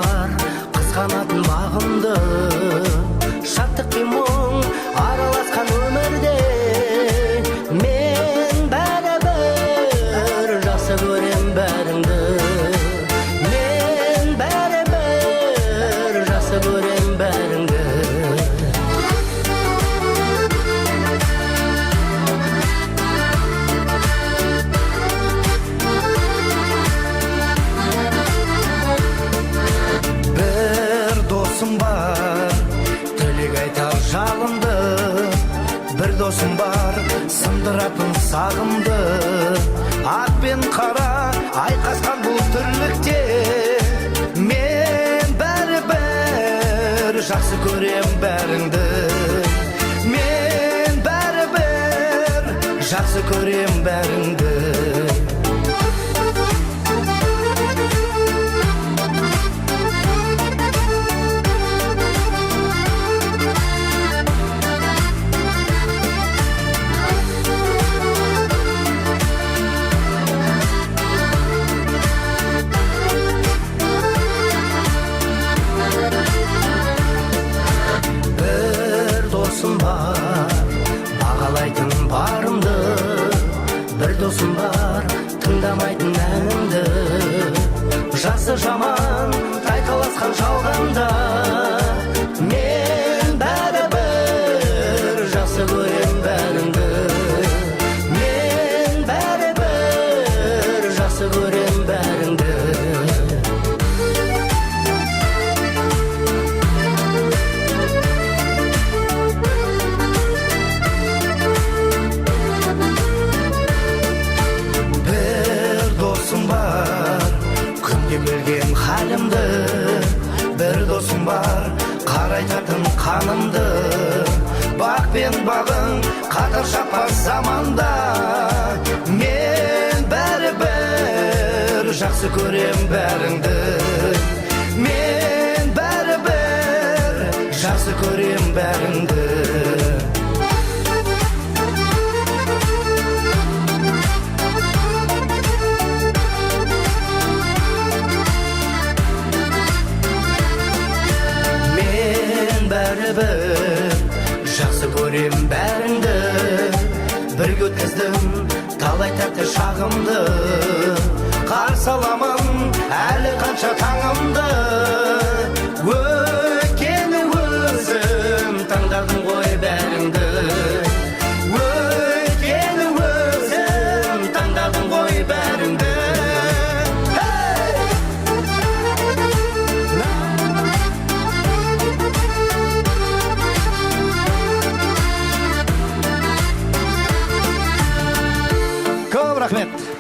бар қызғанатын бағымды, шаттық пен мұң араласқан өмірде мен бәрібір жақсы көрем бәріңді, мен бәрібір жақсы көрем бәріңді. Бар тілек айтар жалынды, бір досым бар сындыратын сағымды, ақ пен қара айқасқан бұл тірлікте мен бәрібір жақсы көрем бәріңді, мен бәрібір жақсы көрем бәріңді. Бағалайтын барымды, бір досым бар тыңдамайтын әнімді, жасы жаман тайталасқан жалғанда мен бәрібір жақсы көрем бәріңді, мен бәрібір жақсы көрем бәріңді. Білген халімді, бір досым бар қарайтатын қанымды, бақ пен бағың қатар шаппас заманда мен бәрібір жақсы көрем бәріңді, мен бәрібір жақсы көрем бәріңді. Жақсы көрем бәріңді, бірге өткіздім талай тәтті шағымды, қарсы аламын әлі қанша таңымды, өйткені өзім таңдадым ғой бәріңді, өйткені өзім таңдадым ғой бәріңді. Көп рахмет.